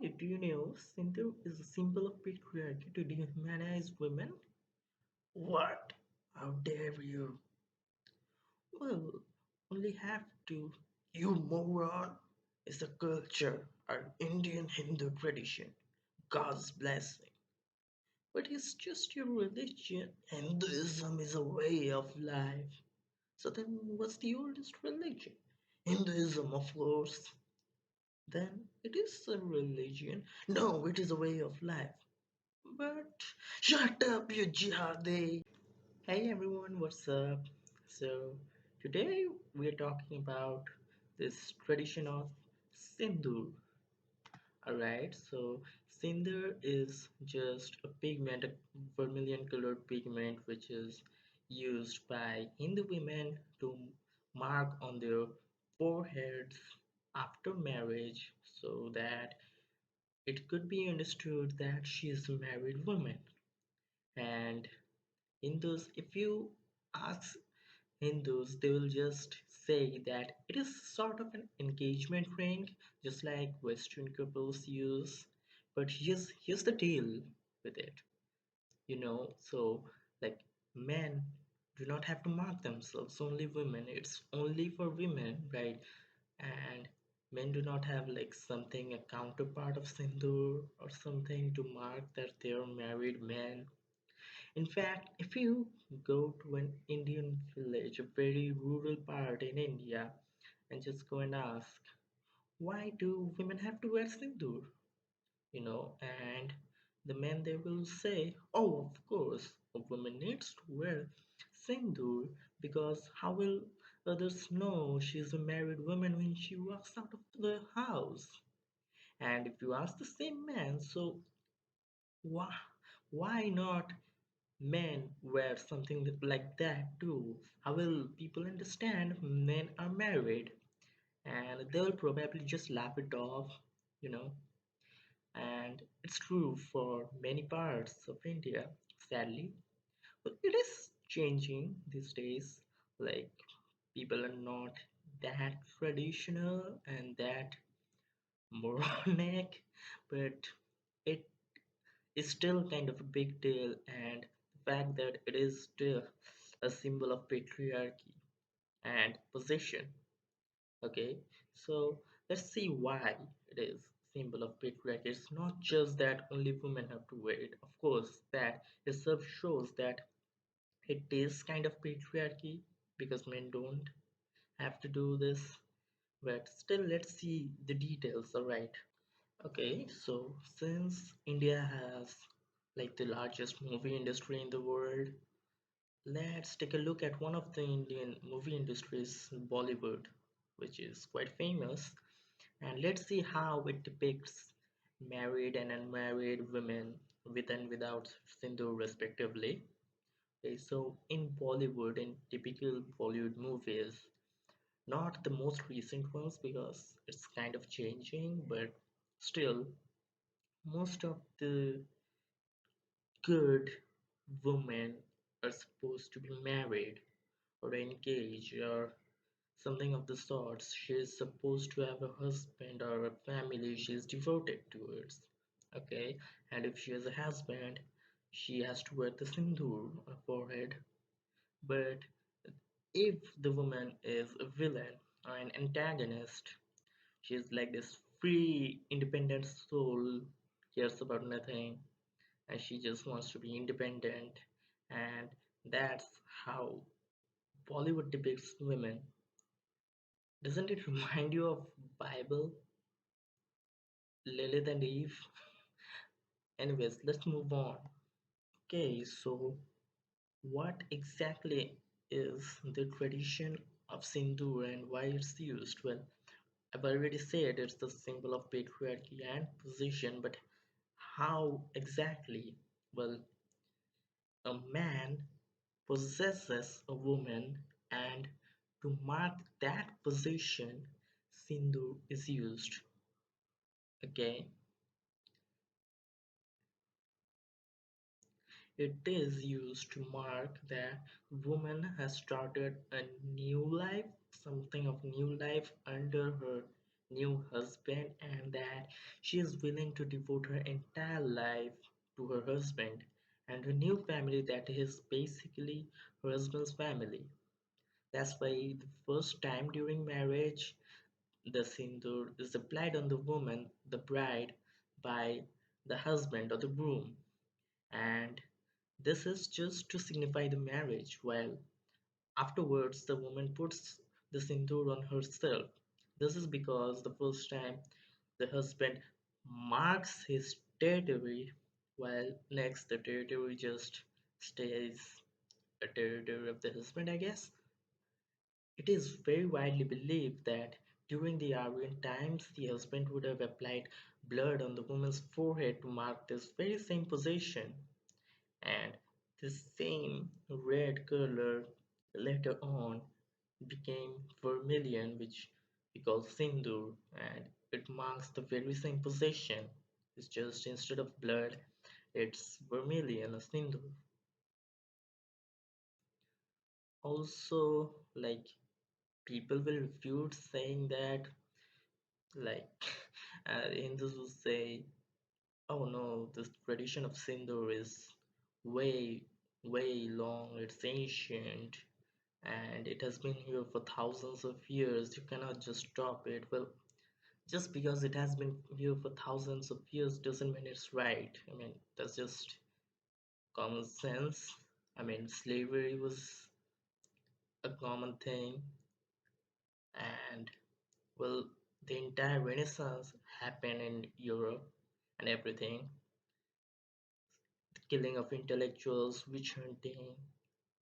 Hey, do you know Sindoor is a symbol of patriarchy to dehumanize women? What? How dare you? Well, only have to. You moron! It's a culture, our Indian Hindu tradition, God's blessing. But it's just your religion. Hinduism is a way of life. So then, what's the oldest religion? Hinduism, of course. Then it is a religion. No, it is a way of life. But shut up, you jihadi! Hey everyone, what's up? So today we are talking about this tradition of Sindoor. Alright, so Sindoor is just a pigment, a vermilion colored pigment which is used by Hindu women to mark on their foreheads after marriage so that it could be understood that she is a married woman. And Hindus, if you ask Hindus, they will just say that it is sort of an engagement ring, just like Western couples use. But here's the deal with it, So, like, men do not have to mark themselves, only women. It's only for women, right? And men do not have like something, a counterpart of Sindoor or something to mark that they're married men. In fact, if you go to an Indian village, a very rural part in India, and just go and ask, why do women have to wear sindoor? And the men they will say, oh, of course, a woman needs to wear sindoor because how will others know she's a married woman when she walks out of the house? And if you ask the same man, so why, why not men wear something like that too? How will people understand men are married? And they'll probably just laugh it off, you know. And it's true for many parts of India, sadly. But it is changing these days. Like, people are not that traditional and that moronic, but it is still kind of a big deal. And the fact that it is still a symbol of patriarchy and position. Okay, so let's see why it is symbol of patriarchy. It's not just that only women have to wear it. Of course, that itself shows that it is kind of patriarchy because men don't have to do this. But still, let's see the details. All right. Okay, so since India has like the largest movie industry in the world, let's take a look at one of the Indian movie industries, Bollywood, which is quite famous, and let's see how it depicts married and unmarried women with and without sindoor respectively. Okay, so in Bollywood, in typical Bollywood movies, not the most recent ones because it's kind of changing, but still, most of the good women are supposed to be married or engaged or something of the sorts. She is supposed to have a husband or a family she is devoted towards. Okay, and if she has a husband, she has to wear the sindoor on her forehead. But if the woman is a villain or an antagonist, she's like this free, independent soul, cares about nothing, and she just wants to be independent. And that's how Bollywood depicts women. Doesn't it remind you of Bible, Lilith and Eve? Anyways, let's move on. Okay, so what exactly is the tradition of Sindoor and why it's used? Well, I've already said it's the symbol of patriarchy and position, but how exactly? Well, a man possesses a woman, and to mark that position, Sindoor is used. Okay, it is used to mark that woman has started a new life, something of new life under her new husband and that she is willing to devote her entire life to her husband and her new family that is basically her husband's family. That's why the first time during marriage, the sindoor is applied on the woman, the bride, by the husband or the groom. And this is just to signify the marriage, while afterwards the woman puts the sindoor on herself. This is because the first time the husband marks his territory, while next the territory just stays a territory of the husband, I guess. It is very widely believed that during the Aryan times, the husband would have applied blood on the woman's forehead to mark this very same position, and this same red color later on became vermilion, which we call Sindoor, and it marks the very same position. It's just instead of blood, it's vermilion or Sindoor. Also, like people will refute saying that, like Hindus will say, oh no, this tradition of Sindoor is way, way long, it's ancient, and it has been here for thousands of years. You cannot just stop it. Well, just because it has been here for thousands of years doesn't mean it's right. I mean, that's just common sense. I mean, slavery was a common thing, and well, the entire Renaissance happened in Europe and everything. The killing of intellectuals, witch hunting,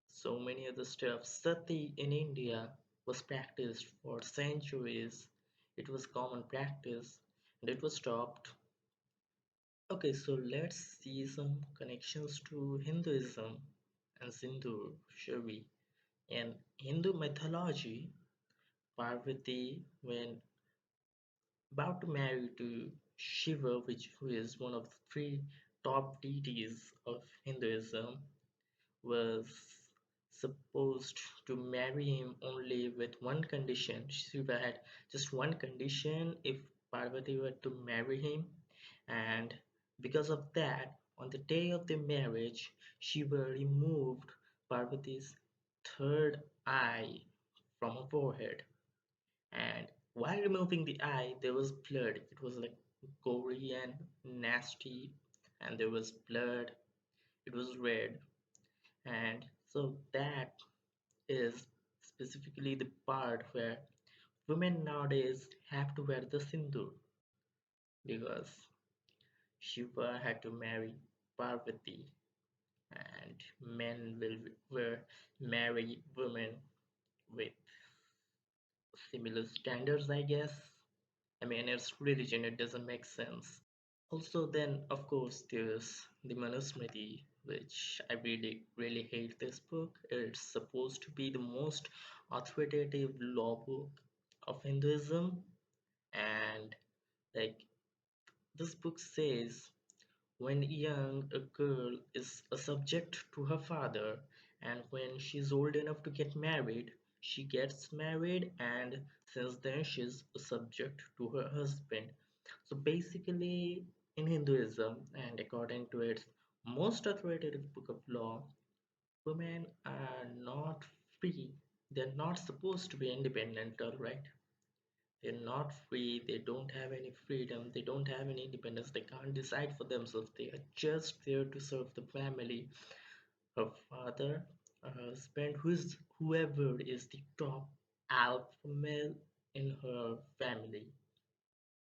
so many other stuff. Sati in India was practiced for centuries. It was common practice and it was stopped. Okay, so let's see some connections to Hinduism and Sindoor, shall we? In Hindu mythology, Parvati, when about to marry to Shiva, which who is one of the three top deities of Hinduism, was supposed to marry him only with one condition. Shiva had just one condition if Parvati were to marry him, and because of that, on the day of the marriage, Shiva removed Parvati's third eye from her forehead. And while removing the eye, there was blood. It was like gory and nasty, and there was blood. It was red, and so that is specifically the part where women nowadays have to wear the sindoor because Shiva had to marry Parvati, and men will wear marry women with similar standards, I guess. I mean, it's religion, it doesn't make sense. Also, then, of course, there's the Manusmriti, which I really, really hate this book. It's supposed to be the most authoritative law book of Hinduism, and like this book says, when young, a girl is a subject to her father, and when she's old enough to get married, she gets married, and since then she's a subject to her husband. So basically, in Hinduism, and according to its most authoritative book of law, women are not free. They're not supposed to be independent, alright? They're not free, they don't have any freedom, they don't have any independence, they can't decide for themselves, they are just there to serve the family. Her father, her husband, whoever is the top alpha male in her family.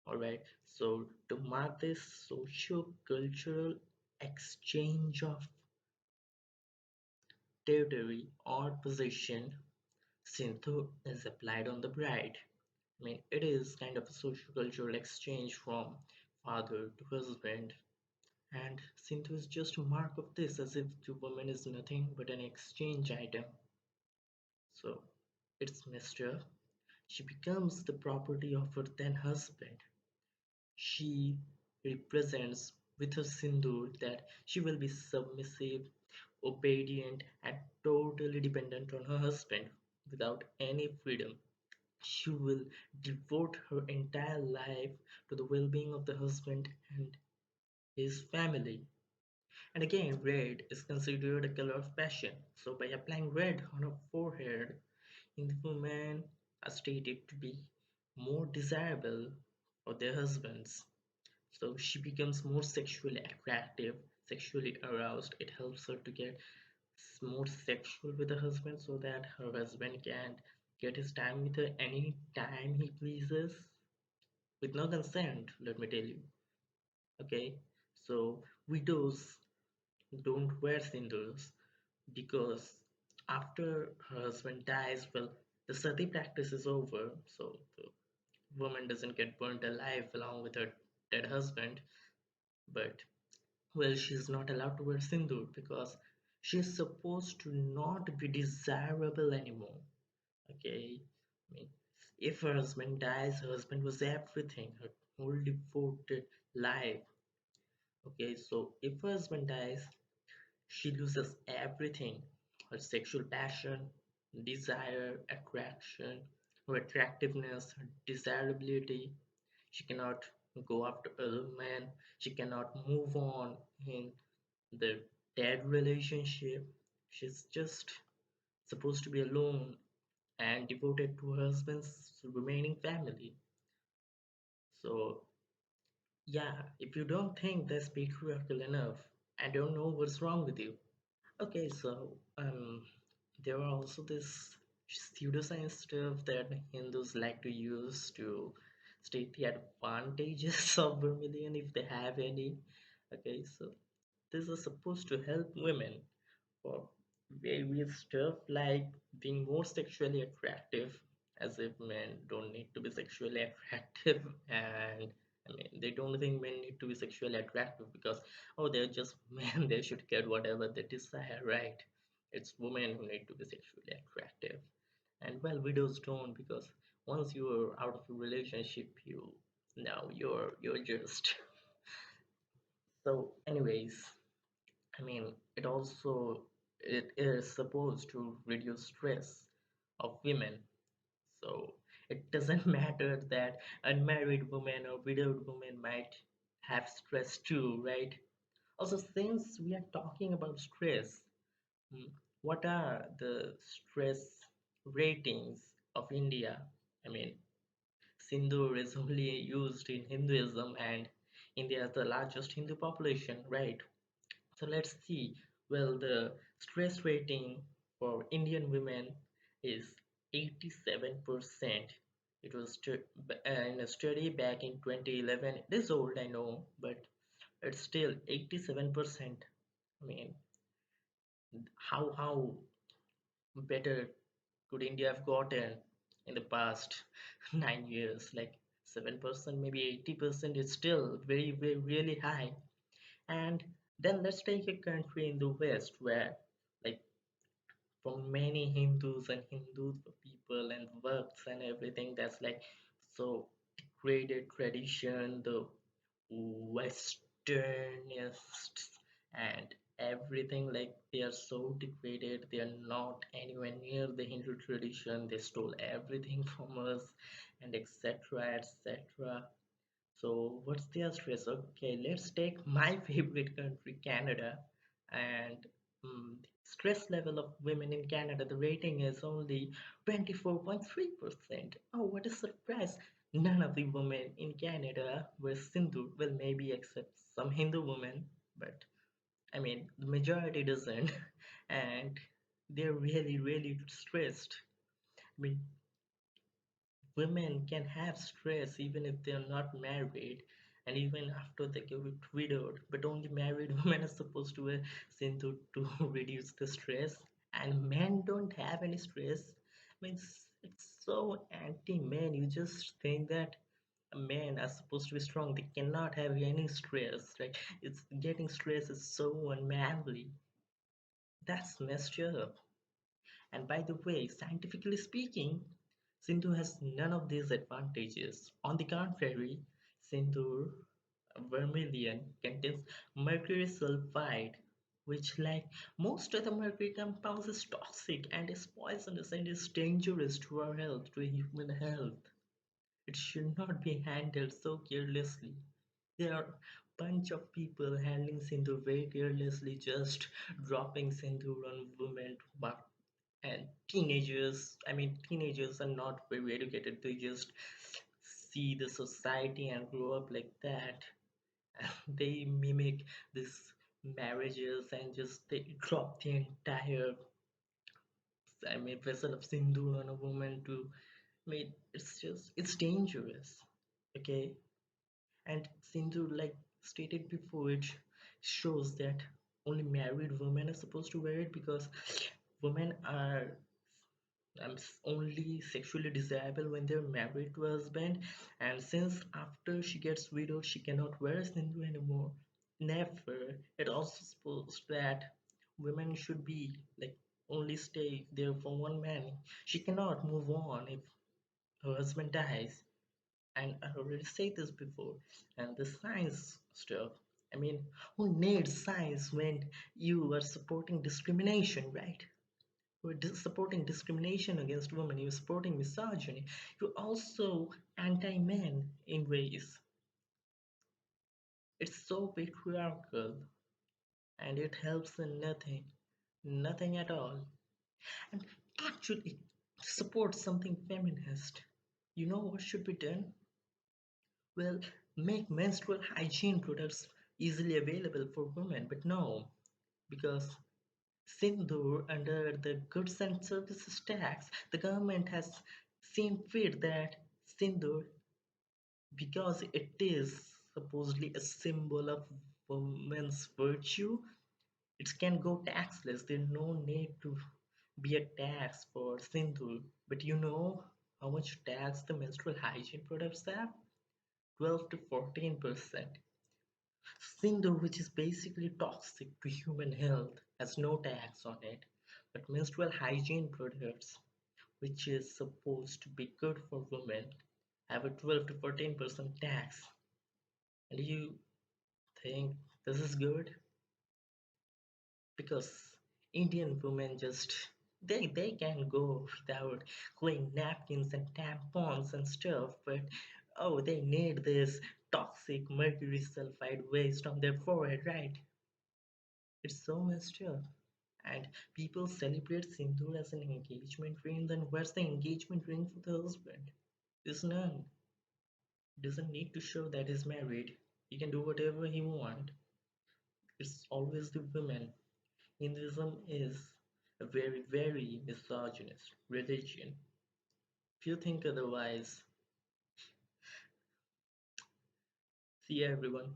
Alright, so to mark this socio-cultural exchange of territory or possession, Sindhu is applied on the bride. I mean, it is kind of a socio-cultural exchange from father to husband, and Sindhu is just a mark of this, as if the woman is nothing but an exchange item. So it's messed up. She becomes the property of her then husband. She represents with her sindoor that she will be submissive, obedient, and totally dependent on her husband without any freedom. She will devote her entire life to the well being of the husband and his family. And again, red is considered a color of passion. So, by applying red on her forehead, Hindu women are stated to be more desirable for their husbands. So, she becomes more sexually attractive, sexually aroused. It helps her to get more sexual with her husband so that her husband can get his time with her any time he pleases with no consent, let me tell you. Okay, so widows don't wear sindoors because after her husband dies, well, the sati practice is over, so the woman doesn't get burnt alive along with her dead husband. But well, she's not allowed to wear sindoor because she's supposed to not be desirable anymore. Okay, I mean, if her husband dies, her husband was everything, her whole devoted life. Okay, so if her husband dies, she loses everything: her sexual passion, desire, attraction, her attractiveness, her desirability. She cannot go after other men, she cannot move on in the dead relationship. She's just supposed to be alone and devoted to her husband's remaining family. So, yeah, if you don't think that's patriarchal enough, I don't know what's wrong with you. Okay, so there are also this pseudoscience stuff that Hindus like to use to state the advantages of vermilion if they have any. Okay, so this is supposed to help women for various stuff like being more sexually attractive, as if men don't need to be sexually attractive, and I mean they don't think men need to be sexually attractive because oh they're just men, they should get whatever they desire, right? It's women who need to be sexually attractive. And well, widows don't, because once you're out of a relationship, you now you're just so anyways, I mean, it is supposed to reduce stress of women. So it doesn't matter that unmarried women or widowed women might have stress too, right? Also, since we are talking about stress, hmm, what are the stress ratings of India? I mean, Sindoor is only used in Hinduism, and India is the largest Hindu population, right? So let's see. Well, the stress rating for Indian women is 87%. It was in a study back in 2011. It is old, I know, but it's still 87%. I mean, how better could India have gotten in the past 9 years? Like 7%, maybe 80% is still very, very, really high. And then let's take a country in the West where, like, for many Hindus and Hindu people and works and everything, that's like so degraded tradition, the Westernists and everything, like they are so degraded, they are not anywhere near the Hindu tradition, they stole everything from us and etc. etc. So what's their stress? Okay, let's take my favorite country, Canada, and stress level of women in Canada. The rating is only 24.3%. Oh, what a surprise! None of the women in Canada were Sindhu. Well, maybe except some Hindu women, but I mean the majority doesn't, and they're really, really stressed. I mean, women can have stress even if they're not married and even after they get widowed, but only married women are supposed to wear sindoor to reduce the stress, and men don't have any stress. I mean, it's so anti-men. You just think that men are supposed to be strong, they cannot have any stress, right? It's getting stress is so unmanly. That's messed up. And by the way, scientifically speaking, Sindoor has none of these advantages. On the contrary, Sindoor vermilion contains mercury sulfide, which, like most other mercury compounds, is toxic and is poisonous and is dangerous to our health, to human health. It should not be handled so carelessly. There are bunch of people handling Sindoor very carelessly, just dropping Sindoor on women, but and teenagers. I mean, teenagers are not very educated. They just see the society and grow up like that. They mimic this marriages and just they drop the entire, I mean, vessel of Sindoor on a woman to. I mean, it's dangerous. Okay, and Sindoor, like stated before, it shows that only married women are supposed to wear it because women are only sexually desirable when they're married to a husband, and since after she gets widowed, she cannot wear Sindoor anymore. Never. It also supposed that women should be like only stay there for one man. She cannot move on if her husband dies. And I already said this before. And the science stuff. I mean, who needs science when you are supporting discrimination, right? You're supporting discrimination against women. You're supporting misogyny. You're also anti-men in ways. It's so patriarchal, and it helps in nothing, nothing at all. And actually, support something feminist. You know what should be done? Well, make menstrual hygiene products easily available for women, but no, because Sindoor, under the goods and services tax, the government has seen fit that Sindoor, because it is supposedly a symbol of women's virtue, it can go taxless. There's no need to be a tax for Sindoor. But you know how much tax the menstrual hygiene products have? 12 to 14%. Sindoor, which is basically toxic to human health, has no tax on it. But menstrual hygiene products, which is supposed to be good for women, have a 12 to 14% tax. And you think this is good? Because Indian women just they can go without clean napkins and tampons and stuff, but oh, they need this toxic mercury sulfide waste on their forehead, right? It's so messed up. And people celebrate Sindoor as an engagement ring, then where's the engagement ring for the husband? There's none. He doesn't need to show that he's married. He can do whatever he wants. It's always the women. Hinduism is a very, very misogynist religion. If you think otherwise, see everyone.